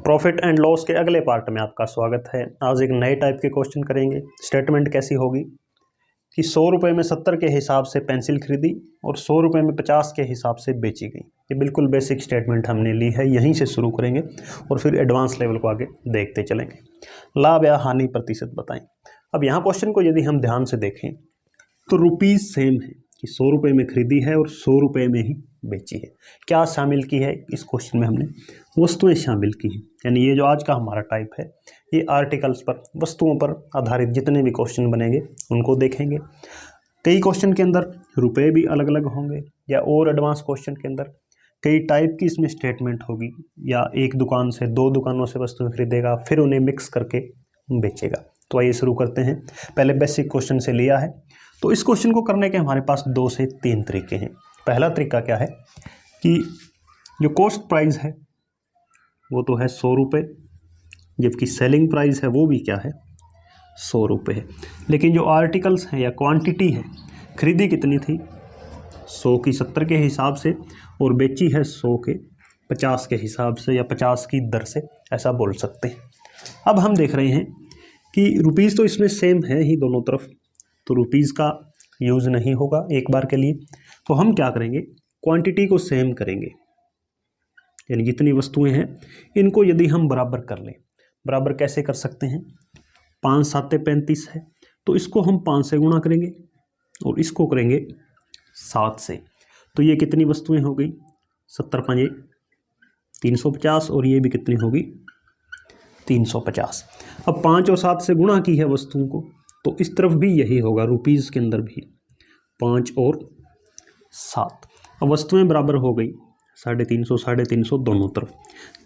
Profit and loss के अगले part में आपका स्वागत है। आज एक नए टाइप के क्वेश्चन करेंगे। स्टेटमेंट कैसी होगी कि 100 रुपये में 70 के हिसाब से पेंसिल खरीदी और 100 रुपये में 50 के हिसाब से बेची गई। ये बिल्कुल बेसिक स्टेटमेंट हमने ली है, यहीं से शुरू करेंगे और फिर एडवांस लेवल को आगे देखते चलेंगे। लाभ या हानि प्रतिशत बताएं। अब यहाँ क्वेश्चन को यदि हम ध्यान से देखें तो रुपीज़ सेम है कि 100 रुपये में खरीदी है और 100 रुपये में ही बेची है। क्या शामिल की है इस क्वेश्चन में? हमने वस्तुएं शामिल की हैं। यानी ये जो आज का हमारा टाइप है ये आर्टिकल्स पर, वस्तुओं पर आधारित जितने भी क्वेश्चन बनेंगे उनको देखेंगे। कई क्वेश्चन के अंदर रुपए भी अलग अलग होंगे या और एडवांस क्वेश्चन के अंदर कई टाइप की इसमें स्टेटमेंट होगी, या एक दुकान से 2 दुकानों से वस्तुएं खरीदेगा फिर उन्हें मिक्स करके बेचेगा। तो आइए शुरू करते हैं। पहले बेसिक क्वेश्चन से लिया है, तो इस क्वेश्चन को करने के हमारे पास 2 से 3 तरीके हैं। पहला तरीका क्या है कि जो कॉस्ट प्राइस है वो तो है 100 रुपये, जबकि सेलिंग प्राइस है वो भी क्या है 100 रुपये है। लेकिन जो आर्टिकल्स हैं या क्वांटिटी है, खरीदी कितनी थी 100 की 70 के हिसाब से और बेची है 100 के 50 के हिसाब से या 50 की दर से, ऐसा बोल सकते हैं। अब हम देख रहे हैं कि रुपीज़ तो इसमें सेम है ही दोनों तरफ, तो रुपीज़ का यूज़ नहीं होगा एक बार के लिए। तो हम क्या करेंगे, क्वांटिटी को सेम करेंगे। यानी जितनी वस्तुएं हैं इनको यदि हम बराबर कर लें, बराबर कैसे कर सकते हैं? 5 7 35 है तो इसको हम 5 से गुणा करेंगे और इसको करेंगे 7 से। तो ये कितनी वस्तुएं हो गई 70 5 350 और ये भी कितनी होगी 350। अब 5 और 7 से गुणा की है वस्तुओं को, तो इस तरफ भी यही होगा, रुपीज़ के अंदर भी 5 और 7। अब वस्तुएं बराबर हो गई 350 350 दोनों तरफ।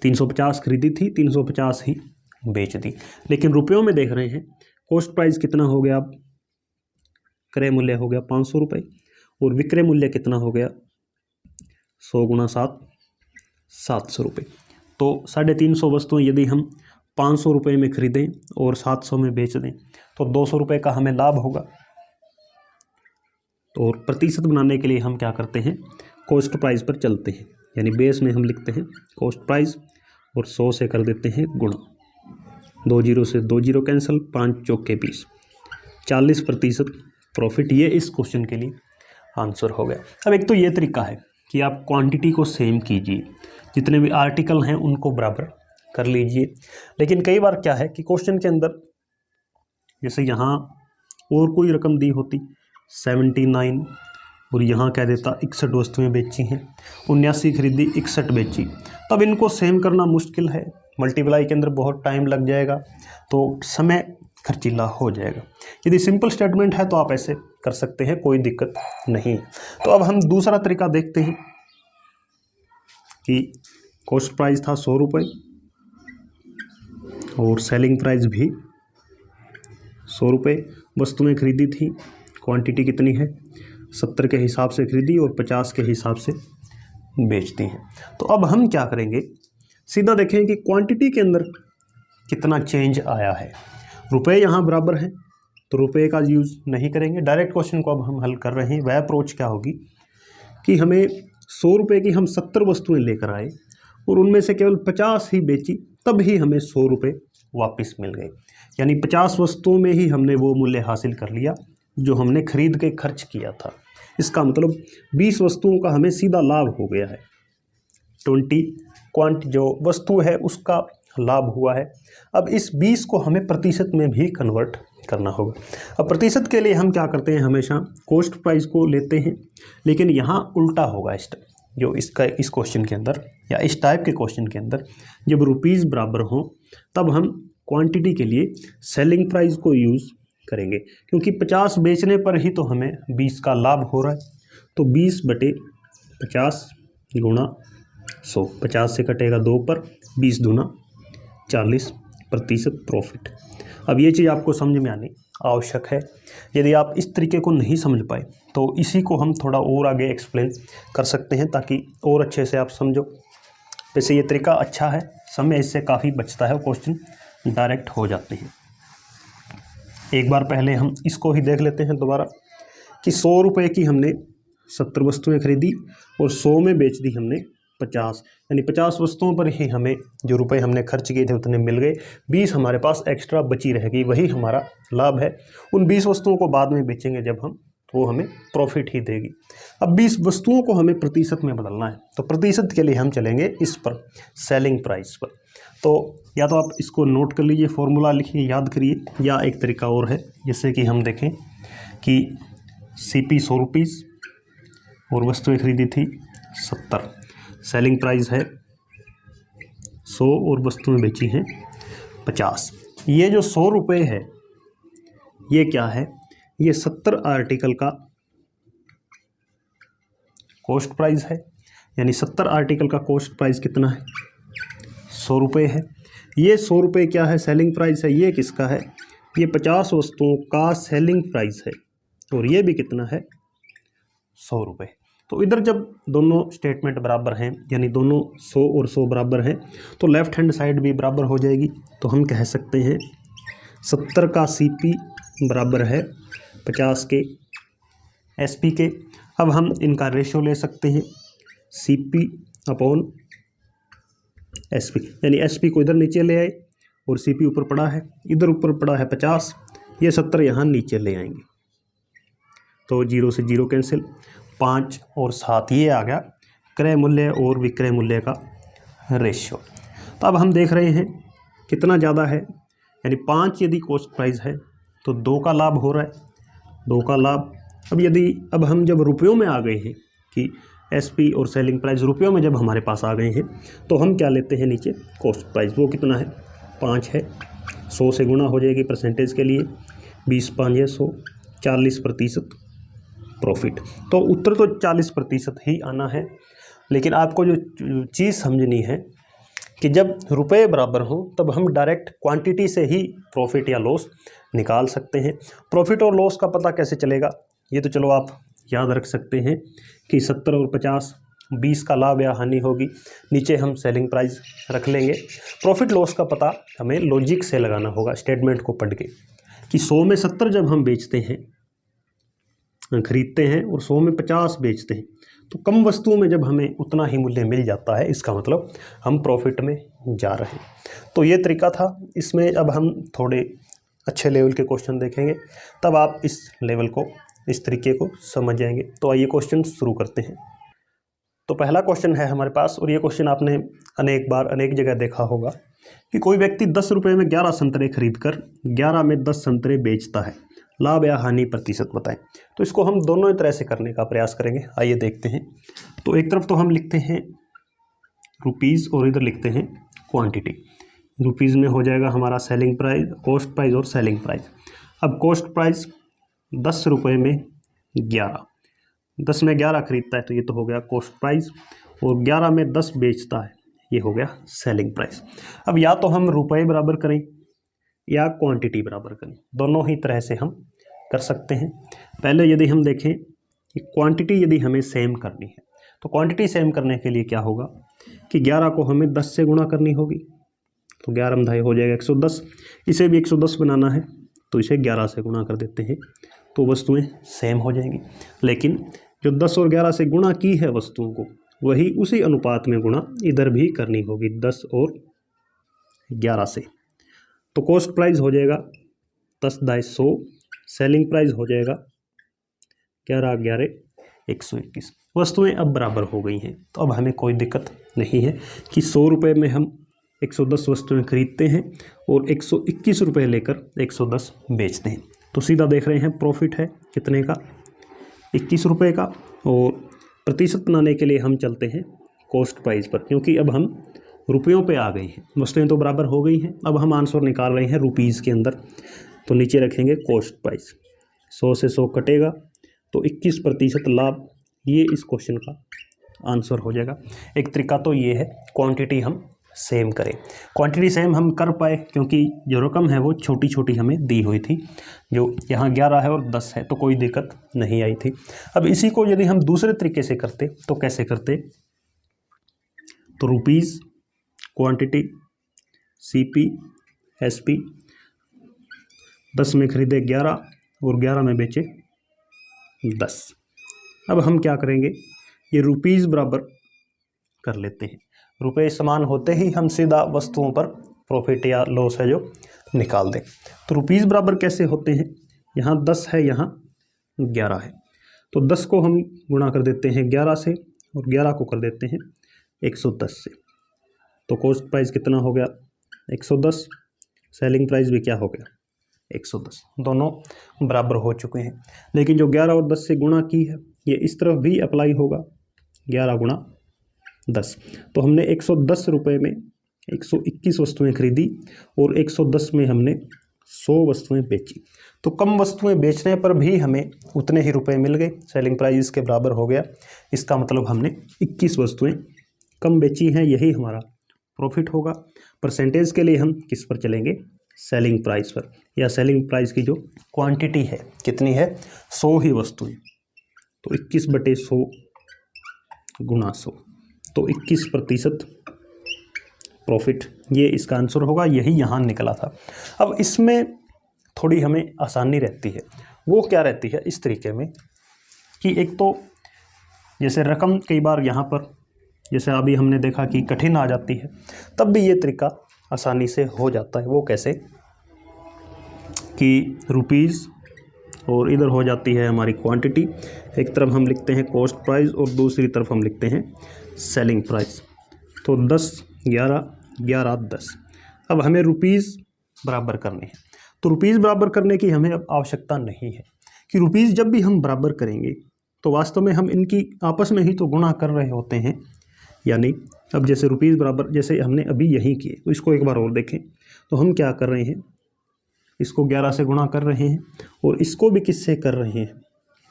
350 खरीदी थी, 350 ही बेच दी। लेकिन रुपयों में देख रहे हैं कॉस्ट प्राइस कितना हो गया, अब क्रय मूल्य हो गया 500 रुपये और विक्रय मूल्य कितना हो गया 100 गुणा 7 700 रुपये। तो 350 वस्तुएं यदि हम 500 रुपये में खरीदें और 700 में बेच दें तो 200 रुपये का हमें लाभ होगा। तो और प्रतिशत बनाने के लिए हम क्या करते हैं, कॉस्ट प्राइस पर चलते हैं। यानी बेस में हम लिखते हैं कॉस्ट प्राइस और 100 से कर देते हैं गुणा, 2 जीरो से 2 जीरो कैंसिल, 5 चौके 20, 40% प्रॉफिट। ये इस क्वेश्चन के लिए आंसर हो गया। अब एक तो ये तरीका है कि आप क्वांटिटी को सेम कीजिए, जितने भी आर्टिकल हैं उनको बराबर कर लीजिए। लेकिन कई बार क्या है कि क्वेश्चन के अंदर जैसे यहाँ और कोई रकम दी होती 79 और यहाँ कह देता 61 वस्तुएं बेची हैं, 79 खरीदी 61 बेची, तब इनको सेम करना मुश्किल है। मल्टीप्लाई के अंदर बहुत टाइम लग जाएगा, तो समय खर्चीला हो जाएगा। यदि सिंपल स्टेटमेंट है तो आप ऐसे कर सकते हैं, कोई दिक्कत नहीं। तो अब हम दूसरा तरीका देखते हैं कि कॉस्ट प्राइस था 100 रुपये और सेलिंग प्राइस भी 100 रुपये, वस्तुएं खरीदी थी, क्वांटिटी कितनी है 70 के हिसाब से खरीदी और 50 के हिसाब से बेचती हैं। तो अब हम क्या करेंगे, सीधा देखें कि क्वांटिटी के अंदर कितना चेंज आया है। रुपए यहाँ बराबर हैं तो रुपए का यूज़ नहीं करेंगे। डायरेक्ट क्वेश्चन को अब हम हल कर रहे हैं। वह अप्रोच क्या होगी कि हमें 100 रुपये की हम 70 वस्तुएं लेकर आए और उनमें से केवल 50 ही बेची, तब ही हमें 100 रुपये वापस मिल गए। यानी 50 वस्तुओं में ही हमने वो मूल्य हासिल कर लिया जो हमने खरीद के खर्च किया था। इसका मतलब 20 वस्तुओं का हमें सीधा लाभ हो गया है। 20 जो वस्तु है उसका लाभ हुआ है। अब इस 20 को हमें प्रतिशत में भी कन्वर्ट करना होगा। अब प्रतिशत के लिए हम क्या करते हैं, हमेशा कॉस्ट प्राइस को लेते हैं, लेकिन यहाँ उल्टा होगा। इस क्वेश्चन के अंदर या इस टाइप के क्वेश्चन के अंदर जब रुपीज़ बराबर हों तब हम क्वांटिटी के लिए सेलिंग प्राइस को यूज़ करेंगे, क्योंकि 50 बेचने पर ही तो हमें 20 का लाभ हो रहा है। तो 20/50 गुणा 100, 50 से कटेगा 2 पर, 20 दूना 40% प्रॉफिट। अब ये चीज़ आपको समझ में आनी आवश्यक है। यदि आप इस तरीके को नहीं समझ पाए तो इसी को हम थोड़ा और आगे एक्सप्लेन कर सकते हैं ताकि और अच्छे से आप समझो। वैसे ये तरीका अच्छा है, समय इससे काफ़ी बचता है, क्वेश्चन डायरेक्ट हो जाते हैं। एक बार पहले हम इसको ही देख लेते हैं दोबारा कि 100 रुपये की हमने 70 वस्तुएं खरीदी और 100 में बेच दी हमने 50, यानी 50 वस्तुओं पर ही हमें जो रुपए हमने खर्च किए थे उतने मिल गए, 20 हमारे पास एक्स्ट्रा बची रहेगी, वही हमारा लाभ है। उन 20 वस्तुओं को बाद में बेचेंगे जब हम, तो वो हमें प्रॉफिट ही देगी। अब 20 वस्तुओं को हमें प्रतिशत में बदलना है, तो प्रतिशत के लिए हम चलेंगे इस पर, सेलिंग प्राइस पर। तो या तो आप इसको नोट कर लीजिए, फॉर्मूला लिखिए, याद करिए, या एक तरीका और है, जैसे कि हम देखें कि CP 100 रुपीज़ और वस्तुएं खरीदी थी 70, सेलिंग प्राइस है 100 और वस्तुएं बेची हैं 50। ये जो 100 रुपये है ये क्या है, ये 70 आर्टिकल का कॉस्ट प्राइस है, यानी 70 आर्टिकल का कॉस्ट प्राइस कितना है, 100 रुपये है। ये 100 रुपये क्या है, सेलिंग प्राइस है। ये किसका है, ये 50 वस्तुओं का सेलिंग प्राइस है, और ये भी कितना है, 100 रुपये। तो इधर जब दोनों स्टेटमेंट बराबर हैं, यानी दोनों 100 और 100 बराबर हैं, तो लेफ्ट हैंड साइड भी बराबर हो जाएगी। तो हम कह सकते हैं 70 का CP बराबर है 50 के SP के। अब हम इनका रेशियो ले सकते हैं, CP अपॉन SP, यानी SP को इधर नीचे ले आए और CP ऊपर पड़ा है, इधर ऊपर पड़ा है 50, ये 70 यहाँ नीचे ले आएंगे, तो 0 से 0 कैंसिल, 5 और 7 ये आ गया क्रय मूल्य और विक्रय मूल्य का रेशियो। तो अब हम देख रहे हैं कितना ज़्यादा है, यानी 5 यदि कॉस्ट प्राइस है तो 2 का लाभ हो रहा है, 2 का लाभ। अब हम जब रुपयों में आ गए हैं कि SP और सेलिंग प्राइस रुपयों में जब हमारे पास आ गए हैं, तो हम क्या लेते हैं नीचे, कॉस्ट प्राइस, वो कितना है, 5 है, 100 से गुणा हो जाएगी परसेंटेज के लिए, 20 5 है 100, 40% प्रॉफिट। तो उत्तर तो 40% ही आना है, लेकिन आपको जो चीज़ समझनी है कि जब रुपए बराबर हों तब हम डायरेक्ट क्वांटिटी से ही प्रॉफिट या लॉस निकाल सकते हैं। प्रॉफिट और लॉस का पता कैसे चलेगा, ये तो चलो आप याद रख सकते हैं कि 70 और 50, 20 का लाभ या हानि होगी, नीचे हम सेलिंग प्राइस रख लेंगे। प्रॉफिट लॉस का पता हमें लॉजिक से लगाना होगा, स्टेटमेंट को पढ़ के, कि 100 में 70 जब हम बेचते हैं, खरीदते हैं, और 100 में 50 बेचते हैं, तो कम वस्तुओं में जब हमें उतना ही मूल्य मिल जाता है, इसका मतलब हम प्रॉफिट में जा रहे हैं। तो ये तरीका था। इसमें अब हम थोड़े अच्छे लेवल के क्वेश्चन देखेंगे, तब आप इस लेवल को, इस तरीके को समझ जाएंगे। तो आइए क्वेश्चन शुरू करते हैं। तो पहला क्वेश्चन है हमारे पास, और ये क्वेश्चन आपने अनेक बार अनेक जगह देखा होगा कि कोई व्यक्ति 10 रुपये में 11 संतरे खरीद कर 11 में 10 संतरे बेचता है, लाभ या हानि प्रतिशत बताएं। तो इसको हम दोनों तरह से करने का प्रयास करेंगे, आइए देखते हैं। तो एक तरफ तो हम लिखते हैं रुपीज़ और इधर लिखते हैं क्वांटिटी। रुपीज़ में हो जाएगा हमारा सेलिंग प्राइस, कॉस्ट प्राइस और सेलिंग प्राइस। अब कॉस्ट प्राइस 10 रुपये में 11, 10 में 11 खरीदता है, तो ये तो हो गया कॉस्ट प्राइस, और 11 में 10 बेचता है, ये हो गया सेलिंग प्राइस। अब या तो हम रुपये बराबर करें या क्वांटिटी बराबर करें, दोनों ही तरह से हम कर सकते हैं। पहले यदि हम देखें कि क्वांटिटी यदि हमें सेम करनी है, तो क्वांटिटी सेम करने के लिए क्या होगा कि 11 को हमें 10 से गुणा करनी होगी, तो 11 में 2 हो जाएगा 110। इसे भी 110 बनाना है, तो इसे 11 से गुणा कर देते हैं, तो वस्तुएं सेम हो जाएंगी। लेकिन जो 10 और 11 से गुणा की है वस्तुओं को, वही उसी अनुपात में गुणा इधर भी करनी होगी 10 और 11 से। तो कॉस्ट प्राइस हो जाएगा 10 दाई 100, सेलिंग प्राइस हो जाएगा 11 11 121। वस्तुएं अब बराबर हो गई हैं, तो अब हमें कोई दिक्कत नहीं है कि 100 रुपये में हम 110 वस्तुएं खरीदते हैं और 121 रुपये लेकर 110 बेचते हैं। तो सीधा देख रहे हैं प्रॉफिट है कितने का, 21 रुपये का। और प्रतिशत बनाने के लिए हम चलते हैं कॉस्ट प्राइस पर, क्योंकि अब हम रुपयों पे आ गए हैं, वस्तुएं तो बराबर हो गई हैं। अब हम आंसर निकाल रहे हैं रुपीज़ के अंदर, तो नीचे रखेंगे कॉस्ट प्राइस, 100 से 100 कटेगा, तो 21% लाभ, ये इस क्वेश्चन का आंसर हो जाएगा। एक तरीका तो ये है क्वांटिटी हम सेम करें। क्वांटिटी सेम हम कर पाए क्योंकि जो रकम है वो छोटी छोटी हमें दी हुई थी, जो यहाँ 11 है और 10 है, तो कोई दिक्कत नहीं आई थी। अब इसी को यदि हम दूसरे तरीके से करते तो कैसे करते, तो रुपीज़ क्वांटिटी CP SP, 10 में खरीदे 11 और 11 में बेचे 10। अब हम क्या करेंगे, ये रुपीज़ बराबर कर लेते हैं। रुपए समान होते ही हम सीधा वस्तुओं पर प्रॉफिट या लॉस है जो निकाल दें। तो रुपीज़ बराबर कैसे होते हैं, यहाँ 10 है, यहाँ 11 है, तो 10 को हम गुणा कर देते हैं 11 से और 11 को कर देते हैं 110 से। तो कॉस्ट प्राइस कितना हो गया 110, सेलिंग प्राइस भी क्या हो गया 110, दोनों बराबर हो चुके हैं। लेकिन जो 11 और 10 से गुणा की है ये इस तरफ भी अप्लाई होगा, 11 गुणा 10। तो हमने 110 रुपये में 121 वस्तुएं खरीदी और 110 में हमने 100 वस्तुएं बेची। तो कम वस्तुएं बेचने पर भी हमें उतने ही रुपए मिल गए, सेलिंग प्राइस के बराबर हो गया। इसका मतलब हमने 21 वस्तुएं कम बेची हैं, यही हमारा प्रॉफिट होगा। परसेंटेज के लिए हम किस पर चलेंगे, सेलिंग प्राइस पर, या सेलिंग प्राइस की जो क्वांटिटी है कितनी है 100 ही वस्तुएं, तो 21/100 गुणा 100, तो 21% प्रॉफिट, ये इसका आंसर होगा, यही यहाँ निकला था। अब इसमें थोड़ी हमें आसानी रहती है, वो क्या रहती है इस तरीके में कि एक तो जैसे रकम कई बार यहाँ पर जैसे अभी हमने देखा कि कठिन आ जाती है, तब भी ये तरीका आसानी से हो जाता है। वो कैसे कि रुपीज़ और इधर हो जाती है हमारी क्वांटिटी, एक तरफ हम लिखते हैं कॉस्ट प्राइस और दूसरी तरफ हम लिखते हैं सेलिंग प्राइस। तो 10 11 11 10। अब हमें रुपीज़ बराबर करने हैं, तो रुपीज़ बराबर करने की हमें अब आवश्यकता नहीं है कि रुपीज़ जब भी हम बराबर करेंगे तो वास्तव में हम इनकी आपस में ही तो गुणा कर रहे होते हैं। यानी अब जैसे रुपीज़ बराबर जैसे हमने अभी यही किए, तो इसको एक बार और देखें, तो हम क्या कर रहे हैं, इसको 11 से गुणा कर रहे हैं और इसको भी किससे कर रहे हैं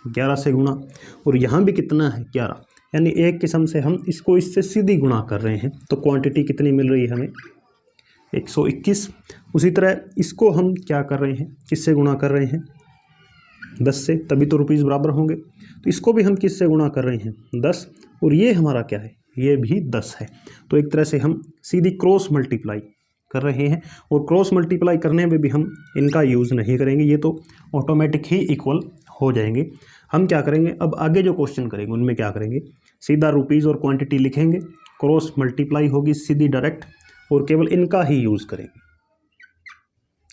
11 से गुणा, और यहाँ भी कितना है 11, यानी एक किस्म से हम इसको इससे सीधी गुणा कर रहे हैं। तो क्वांटिटी कितनी मिल रही है हमें 121। उसी तरह इसको हम क्या कर रहे हैं, किससे गुणा कर रहे हैं 10 से, तभी तो रुपीज़ बराबर होंगे। तो इसको भी हम किससे गुणा कर रहे हैं 10, और ये हमारा क्या है, ये भी 10 है। तो एक तरह से हम सीधी क्रॉस मल्टीप्लाई कर रहे हैं, और क्रॉस मल्टीप्लाई करने में भी हम इनका यूज़ नहीं करेंगे, ये तो ऑटोमेटिक ही इक्वल हो जाएंगे। हम क्या करेंगे, अब आगे जो क्वेश्चन करेंगे उनमें क्या करेंगे, सीधा रुपीज़ और क्वांटिटी लिखेंगे, क्रॉस मल्टीप्लाई होगी सीधी डायरेक्ट, और केवल इनका ही यूज़ करेंगे,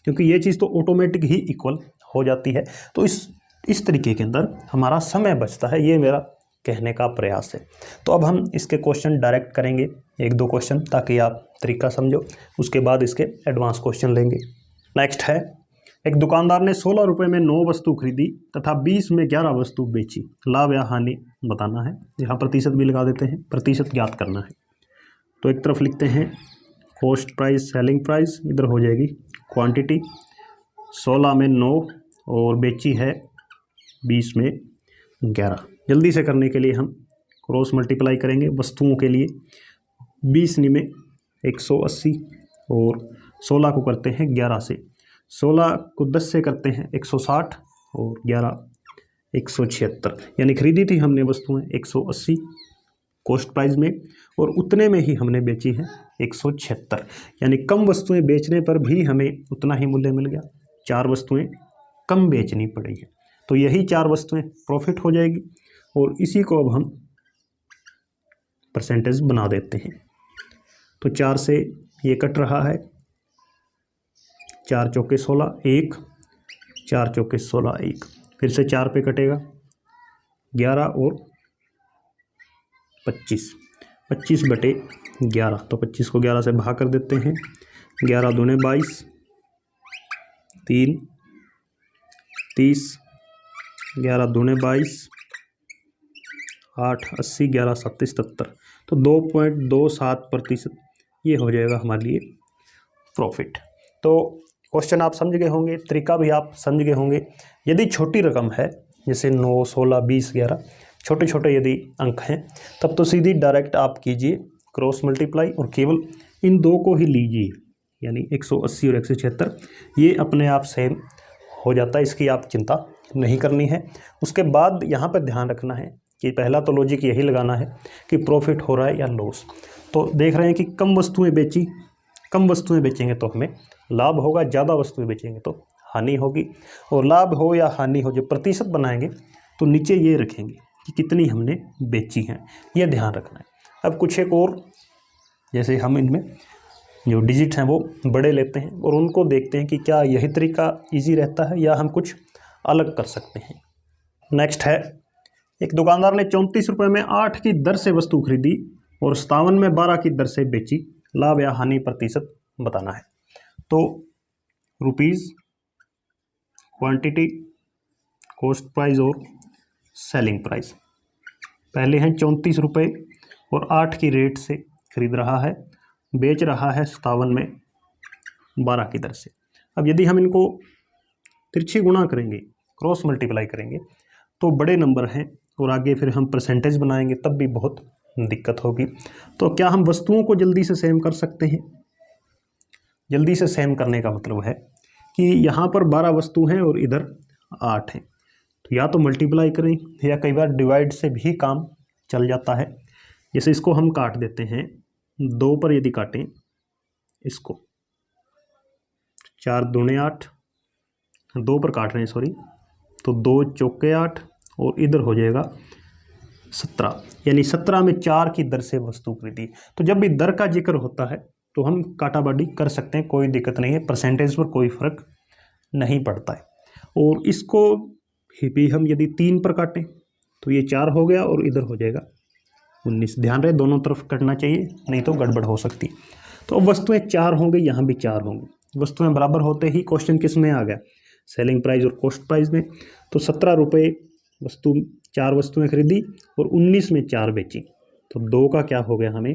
क्योंकि ये चीज़ तो ऑटोमेटिक ही इक्वल हो जाती है। तो इस तरीके के अंदर हमारा समय बचता है, ये मेरा कहने का प्रयास है। तो अब हम इसके क्वेश्चन डायरेक्ट करेंगे, 1-2 क्वेश्चन, ताकि आप तरीका समझो, उसके बाद इसके एडवांस क्वेश्चन लेंगे। नेक्स्ट है, एक दुकानदार ने 16 रुपये में 9 वस्तु खरीदी तथा 20 में 11 वस्तु बेची, लाभ या हानि बताना है। यहाँ प्रतिशत भी लगा देते हैं, प्रतिशत ज्ञात करना है। तो एक तरफ लिखते हैं कॉस्ट प्राइस सेलिंग प्राइस, इधर हो जाएगी क्वांटिटी, 16 में 9 और बेची है 20 में 11। जल्दी से करने के लिए हम क्रॉस मल्टीप्लाई करेंगे वस्तुओं के लिए, 20 में 180 और 16 को करते हैं 11 से, 16 को 10 से करते हैं 160 और 11 176, यानी खरीदी थी हमने वस्तुएं 180 कॉस्ट प्राइस में, और उतने में ही हमने बेची है 176, यानी कम वस्तुएं बेचने पर भी हमें उतना ही मूल्य मिल गया, 4 वस्तुएं कम बेचनी पड़ी है, तो यही 4 वस्तुएं प्रॉफिट हो जाएगी। और इसी को अब हम परसेंटेज बना देते हैं। तो 4 से ये कट रहा है, 4 चौके 16 1, 4 चौके 16 1, फिर से 4 पे कटेगा 11 और 25, 25/11, तो 25 को 11 से भाग कर देते हैं, 11 दूने 22, 3 30, 11 दूने 22, 8 80, 11 37 77, तो 2.27% ये हो जाएगा हमारे लिए प्रॉफिट। तो क्वेश्चन आप समझ गए होंगे, तरीका भी आप समझ गए होंगे। यदि छोटी रकम है जैसे 9 16 20 11, छोटे छोटे यदि अंक हैं, तब तो सीधी डायरेक्ट आप कीजिए क्रॉस मल्टीप्लाई और केवल इन दो को ही लीजिए, यानी 180 और 176, ये अपने आप सेम हो जाता है, इसकी आप चिंता नहीं करनी है। उसके बाद यहाँ पर ध्यान रखना है कि पहला तो लॉजिक यही लगाना है कि प्रॉफिट हो रहा है या लॉस। तो देख रहे हैं कि कम वस्तुएं बेची, कम वस्तुएं बेचेंगे तो हमें लाभ होगा, ज़्यादा वस्तुएं बेचेंगे तो हानि होगी। और लाभ हो या हानि हो, जो प्रतिशत बनाएंगे तो नीचे ये रखेंगे कि कितनी हमने बेची हैं, ये ध्यान रखना है। अब कुछ एक और, जैसे हम इनमें जो डिजिट हैं वो बड़े लेते हैं और उनको देखते हैं कि क्या यही तरीका इजी रहता है या हम कुछ अलग कर सकते हैं। नेक्स्ट है, एक दुकानदार ने 34 रुपये में 8 की दर से वस्तु खरीदी और 57 में 12 की दर से बेची, लाभ या हानि प्रतिशत बताना है। तो रुपीज़, क्वांटिटी, कॉस्ट प्राइस और सेलिंग प्राइस। पहले हैं 34 रुपये और 8 की रेट से खरीद रहा है, बेच रहा है 57 में 12 की दर से। अब यदि हम इनको तिरछी गुणा करेंगे, क्रॉस मल्टीप्लाई करेंगे, तो बड़े नंबर हैं और आगे फिर हम परसेंटेज बनाएंगे तब भी बहुत दिक्कत होगी। तो क्या हम वस्तुओं को जल्दी से सेम कर सकते हैं? जल्दी से सेम करने का मतलब है कि यहाँ पर 12 वस्तु हैं और इधर 8 हैं, तो या तो मल्टीप्लाई करें या कई बार डिवाइड से भी काम चल जाता है। जैसे इसको हम काट देते हैं, 2 पर यदि काटें इसको, 4 दूने 8, 2 पर काट रहे हैं सॉरी, तो 2 चौके 8 और इधर हो जाएगा 17, यानी 17 में 4 की दर से वस्तु खरीदी। तो जब भी दर का जिक्र होता है तो हम काटाबाटी कर सकते हैं, कोई दिक्कत नहीं है, परसेंटेज पर कोई फर्क नहीं पड़ता है। और इसको भी हम यदि 3 पर काटें तो ये 4 हो गया और इधर हो जाएगा 19। ध्यान रहे दोनों तरफ कटना चाहिए, नहीं तो गड़बड़ हो सकती। तो अब वस्तुएं 4 होंगी, यहाँ भी 4 होंगी। वस्तुएं बराबर होते ही क्वेश्चन किस में आ गया? सेलिंग प्राइस और कॉस्ट प्राइस में। तो 17 रुपये वस्तु, 4 वस्तुएं खरीदी और 19 में 4 बेची, तो 2 का क्या हो गया? हमें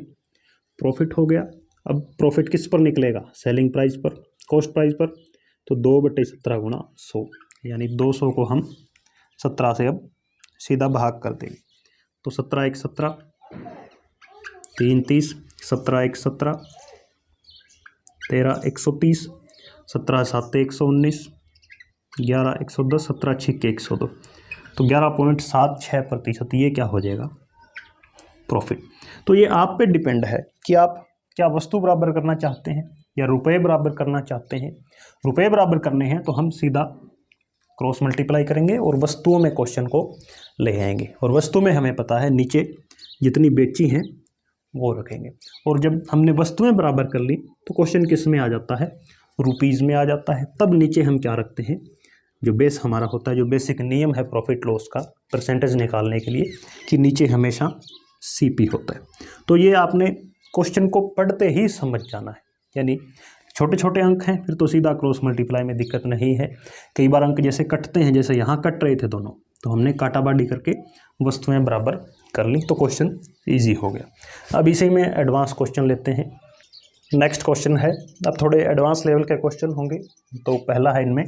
प्रॉफिट हो गया। अब प्रॉफिट किस पर निकलेगा? सेलिंग प्राइस पर, कॉस्ट प्राइस पर। तो 2/17 गुणा 100, यानी 200 को हम 17 से अब सीधा भाग कर देंगे। तो 17 1 17, 3 30, 17 1 17, 13 130, 17 7 119, 11 110, 17 6 102, तो 11.76%। ये क्या हो जाएगा? प्रॉफिट। तो ये आप पे डिपेंड है कि आप क्या वस्तु बराबर करना चाहते हैं या रुपए बराबर करना चाहते हैं। रुपए बराबर करने हैं तो हम सीधा क्रॉस मल्टीप्लाई करेंगे और वस्तुओं में क्वेश्चन को ले आएंगे, और वस्तु में हमें पता है नीचे जितनी बेची हैं वो रखेंगे। और जब हमने वस्तुएं बराबर कर ली तो क्वेश्चन किस में आ जाता है? रुपीज़ में आ जाता है। तब नीचे हम क्या रखते हैं? जो बेस हमारा होता है, जो बेसिक नियम है प्रॉफिट लॉस का परसेंटेज निकालने के लिए, कि नीचे हमेशा सीपी होता है। तो ये आपने क्वेश्चन को पढ़ते ही समझ जाना है, यानी छोटे छोटे अंक हैं फिर तो सीधा क्रॉस मल्टीप्लाई में दिक्कत नहीं है। कई बार अंक जैसे कटते हैं, जैसे यहाँ कट रहे थे दोनों, तो हमने काटाबाड़ी करके वस्तुएं बराबर कर ली तो क्वेश्चन ईजी हो गया। अब इसी में एडवांस क्वेश्चन लेते हैं। नेक्स्ट क्वेश्चन है, अब थोड़े एडवांस लेवल के क्वेश्चन होंगे। तो पहला है इनमें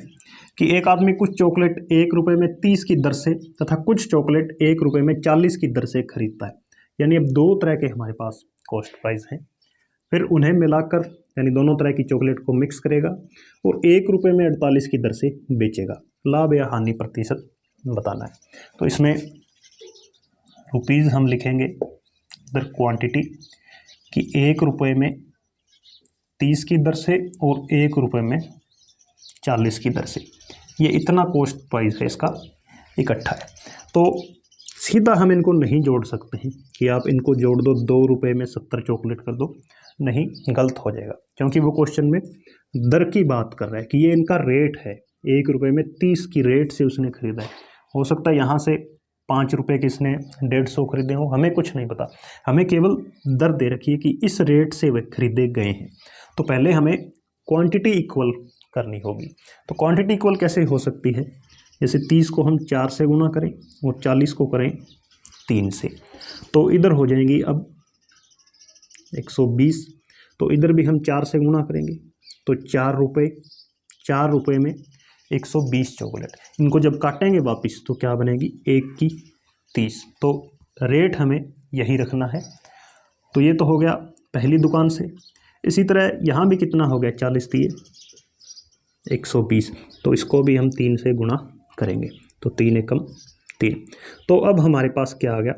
कि एक आदमी कुछ चॉकलेट 1 रुपये में 30 की दर से तथा कुछ चॉकलेट 1 रुपये में 40 की दर से खरीदता है। यानी अब 2 तरह के हमारे पास कॉस्ट प्राइस हैं, फिर उन्हें मिलाकर यानी दोनों तरह की चॉकलेट को मिक्स करेगा और 1 रुपये में 48 की दर से बेचेगा। लाभ या हानि प्रतिशत बताना है। तो इसमें रुपीज़ हम लिखेंगे, इधर क्वांटिटी कि 1 रुपये में 30 की दर से और 1 रुपये में 40 की दर से, ये इतना कॉस्ट प्राइस है इसका इकट्ठा है। तो सीधा हम इनको नहीं जोड़ सकते हैं कि आप इनको जोड़ दो 2 रुपये में 70 चॉकलेट कर दो, नहीं, गलत हो जाएगा, क्योंकि वो क्वेश्चन में दर की बात कर रहा है कि ये इनका रेट है। 1 रुपये में 30 की रेट से उसने खरीदा है। हो सकता है यहाँ से 5 रुपये के इसने 150 खरीदे हो, हमें कुछ नहीं पता, हमें केवल दर दे रखी है कि इस रेट से वे खरीदे गए हैं। तो पहले हमें क्वांटिटी इक्वल करनी होगी। तो क्वांटिटी इक्वल कैसे हो सकती है? जैसे 30 को हम 4 से गुणा करें और 40 को करें 3 से, तो इधर हो जाएंगी अब 120। तो इधर भी हम 4 से गुणा करेंगे तो 4 रुपये में 120 चॉकलेट। इनको जब काटेंगे वापस तो क्या बनेगी? 1 की 30। तो रेट हमें यही रखना है। तो ये तो हो गया पहली दुकान से। इसी तरह यहाँ भी कितना हो गया? 40 दिए 120, तो इसको भी हम 3 से गुणा करेंगे तो 3 एकम 3। तो अब हमारे पास क्या आ गया?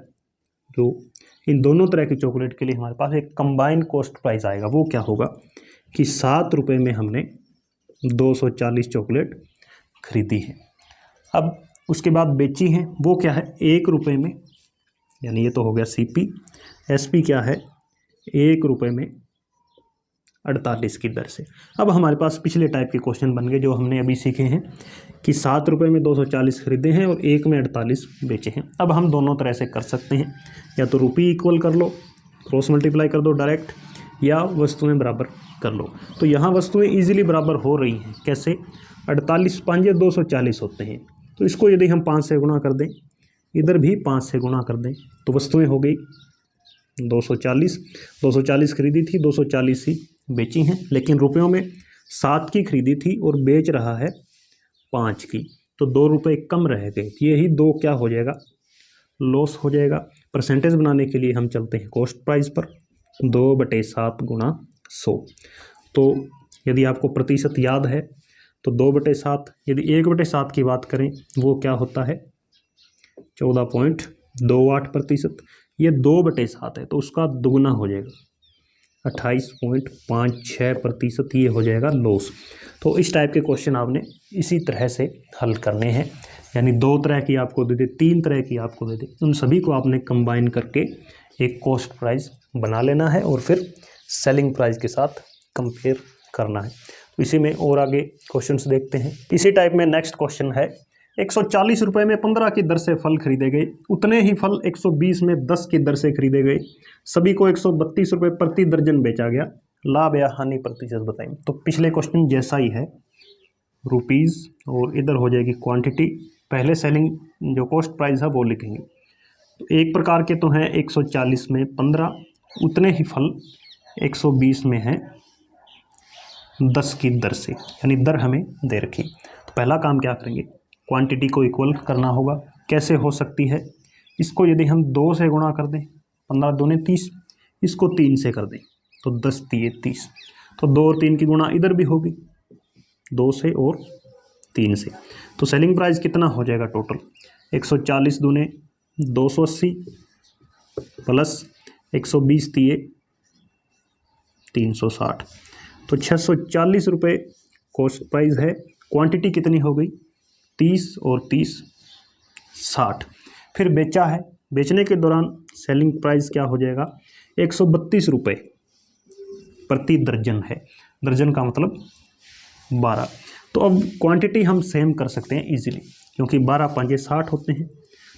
जो इन दोनों तरह की चॉकलेट के लिए हमारे पास एक कंबाइन कॉस्ट प्राइस आएगा। वो क्या होगा कि 7 रुपये में हमने 240 चॉकलेट खरीदी है। अब उसके बाद बेची हैं, वो क्या है? 1 रुपये में यानी ये तो हो गया CP। SP क्या है, 1 रुपये में 48 की दर से। अब हमारे पास पिछले टाइप के क्वेश्चन बन गए जो हमने अभी सीखे हैं कि 7 रुपये में 240 खरीदे हैं और 1 में 48 बेचे हैं। अब हम दोनों तरह से कर सकते हैं, या तो रुपये इक्वल कर लो, क्रॉस मल्टीप्लाई कर दो डायरेक्ट, या वस्तुएं बराबर कर लो। तो यहाँ वस्तुएं इजीली बराबर हो रही हैं। कैसे? 48 5 240 होते हैं, तो इसको यदि हम 5 से गुणा कर दें, इधर भी 5 से गुणा कर दें, तो वस्तुएं हो गई 240। 240 खरीदी थी, 240 ही बेची हैं। लेकिन रुपयों में 7 की खरीदी थी और बेच रहा है 5 की, तो 2 रुपये कम रह गए। यही 2 क्या हो जाएगा, लॉस हो जाएगा। परसेंटेज बनाने के लिए हम चलते हैं कॉस्ट प्राइस पर, 2/7 गुणा 100। तो यदि आपको प्रतिशत याद है तो 2/7, यदि 1/7 की बात करें वो क्या होता है, 14.28%। ये 2/7 है तो उसका दुगना हो जाएगा, 28.56%। ये हो जाएगा लॉस। तो इस टाइप के क्वेश्चन आपने इसी तरह से हल करने हैं, यानी 2 तरह की आपको दे दे, 3 तरह की आपको दे दे, उन सभी को आपने कंबाइन करके एक कॉस्ट प्राइस बना लेना है और फिर सेलिंग प्राइस के साथ कंपेयर करना है। तो इसी में और आगे क्वेश्चंस देखते हैं। इसी टाइप में नेक्स्ट क्वेश्चन है, 140 रुपये में 15 की दर से फल खरीदे गए, उतने ही फल 120 में 10 की दर से खरीदे गए, सभी को 132 रुपये प्रति दर्जन बेचा गया, लाभ या हानि प्रतिशत बताएं। तो पिछले क्वेश्चन जैसा ही है, रुपीज़ और इधर हो जाएगी क्वांटिटी, पहले सेलिंग जो कॉस्ट प्राइस है वो लिखेंगे। तो एक प्रकार के तो हैं 140 में 15, उतने ही फल 120 में हैं 10 की दर से, यानी दर हमें दे रखी। तो पहला काम क्या करेंगे, क्वांटिटी को इक्वल करना होगा। कैसे हो सकती है, इसको यदि हम 2 से गुणा कर दें, 15 दूने 30, इसको 3 से कर दें तो 10 3 30, तो 2 और 3 की गुणा इधर भी होगी, 2 से और 3 से। तो सेलिंग प्राइस कितना हो जाएगा टोटल, 140 दूने 280 प्लस 120 दिए 360, तो 640 रुपये कॉस्ट प्राइस है। क्वांटिटी कितनी हो गई, 30 और 30 60। फिर बेचा है, बेचने के दौरान सेलिंग प्राइस क्या हो जाएगा, 132 रुपये प्रति दर्जन है, दर्जन का मतलब 12। तो अब क्वांटिटी हम सेम कर सकते हैं इजीली, क्योंकि 12 5 60 होते हैं,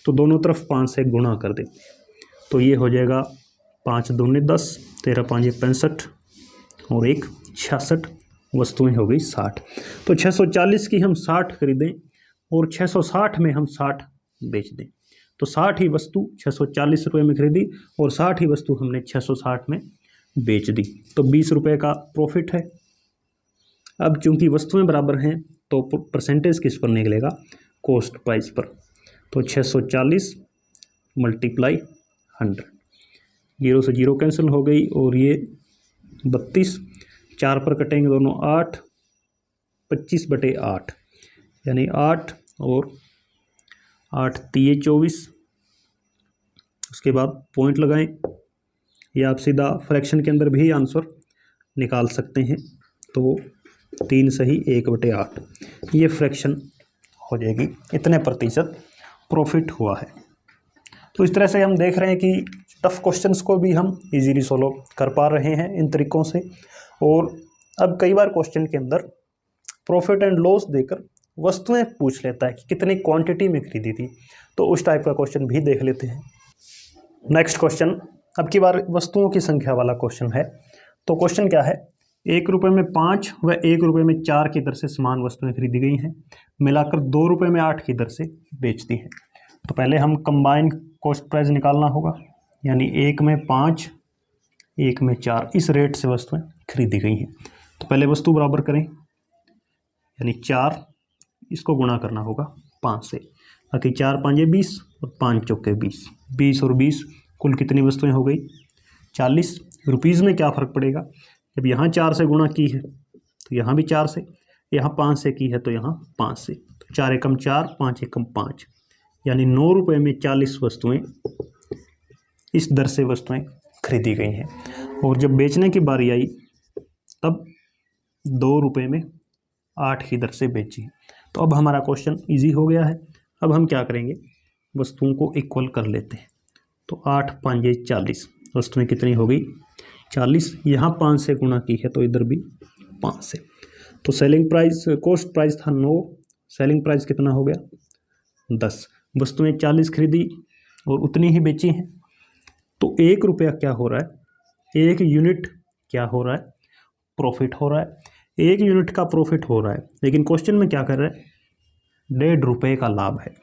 तो दोनों तरफ 5 से गुणा कर देते हैं। तो ये हो जाएगा 5 दूने 10, 13 5 65 और 1 66, वस्तुएं हो गई 60। तो 640 की हम 60 खरीदें और 660 में हम 60 बेच दें, तो 60 ही वस्तु 640 रुपये में खरीदी और 60 ही वस्तु हमने 660 में बेच दी, तो 20 रुपये का प्रॉफिट है। अब चूंकि वस्तुएं बराबर हैं तो परसेंटेज किस पर निकलेगा, कॉस्ट प्राइस पर। तो 640 मल्टीप्लाई 100, 0 से 0 कैंसिल हो गई और ये 32, 4 पर कटेंगे दोनों 8, 25/8, यानी 8 और 8 3 24। उसके बाद पॉइंट लगाएं, या आप सीधा फ्रैक्शन के अंदर भी आंसर निकाल सकते हैं। तो 3 सही 1/8, ये फ्रैक्शन हो जाएगी, इतने प्रतिशत प्रॉफिट हुआ है। तो इस तरह से हम देख रहे हैं कि टफ क्वेश्चंस को भी हम इजीली सोल्व कर पा रहे हैं इन तरीक़ों से। और अब कई बार क्वेश्चन के अंदर प्रॉफिट एंड लॉस देकर वस्तुएं पूछ लेता है कि कितनी क्वांटिटी में खरीदी थी, तो उस टाइप का क्वेश्चन भी देख लेते हैं। नेक्स्ट क्वेश्चन, अब की बार वस्तुओं की संख्या वाला क्वेश्चन है। तो क्वेश्चन क्या है, 1 रुपये में 5 व 1 रुपये में 4 की दर से समान वस्तुएं खरीदी गई हैं, मिलाकर 2 रुपये में 8 की दर से बेच दी हैं। तो पहले हम कंबाइन कॉस्ट प्राइस निकालना होगा, यानी 1 में 5 1 में 4, इस रेट से वस्तुएं खरीदी गई हैं। तो पहले वस्तु बराबर करें, यानी 4, इसको गुणा करना होगा 5 से, बाकी 4 5 20 और 5 चौके 20, 20 और 20 कुल कितनी वस्तुएं हो गई, 40। रुपीज़ में क्या फ़र्क पड़ेगा, जब यहाँ 4 से गुणा की है तो यहाँ भी 4 से, यहाँ 5 से की है तो यहाँ 5 से, तो 4 एकम 4 5 एकम 5, यानी 9 रुपये में 40 वस्तुएं इस दर से वस्तुएं खरीदी गई हैं। और जब बेचने की बारी आई तब 2 रुपये में 8 की दर से बेची। तो अब हमारा क्वेश्चन इजी हो गया है। अब हम क्या करेंगे, वस्तुओं को इक्वल कर लेते हैं। तो 8 5 40, वस्तुएं कितनी होगी 40। यहाँ 5 से गुणा की है तो इधर भी 5 से। तो सेलिंग प्राइस, कॉस्ट प्राइस था 9, सेलिंग प्राइस कितना हो गया 10। वस्तुएं 40 खरीदी और उतनी ही बेची हैं, तो 1 रुपया क्या हो रहा है, 1 यूनिट क्या हो रहा है, प्रॉफिट हो रहा है। 1 यूनिट का प्रॉफिट हो रहा है, लेकिन क्वेश्चन में क्या कर रहा है, 1.5 रुपये का लाभ है।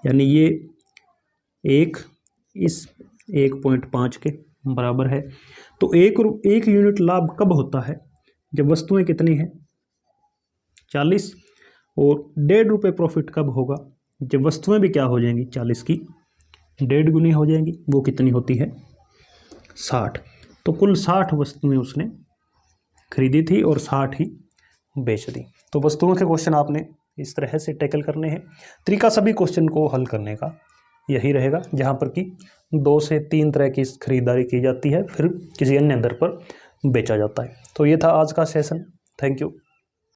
यानी ये 1 इस 1.5 के बराबर है। तो 1 यूनिट लाभ कब होता है, जब वस्तुएं कितनी हैं 40, और 1.5 रुपये प्रॉफिट कब होगा, जब वस्तुएं भी क्या हो जाएंगी 40 की 1.5 गुनी हो जाएंगी। वो कितनी होती है 60। तो कुल 60 वस्तुएं उसने खरीदी थी और 60 ही बेच दी। तो वस्तुओं के क्वेश्चन आपने इस तरह से टैकल करने हैं। तरीका सभी क्वेश्चन को हल करने का यही रहेगा, जहाँ पर कि 2 से 3 तरह की खरीदारी की जाती है, फिर किसी अन्य दर पर बेचा जाता है। तो ये था आज का सेशन। Thank you.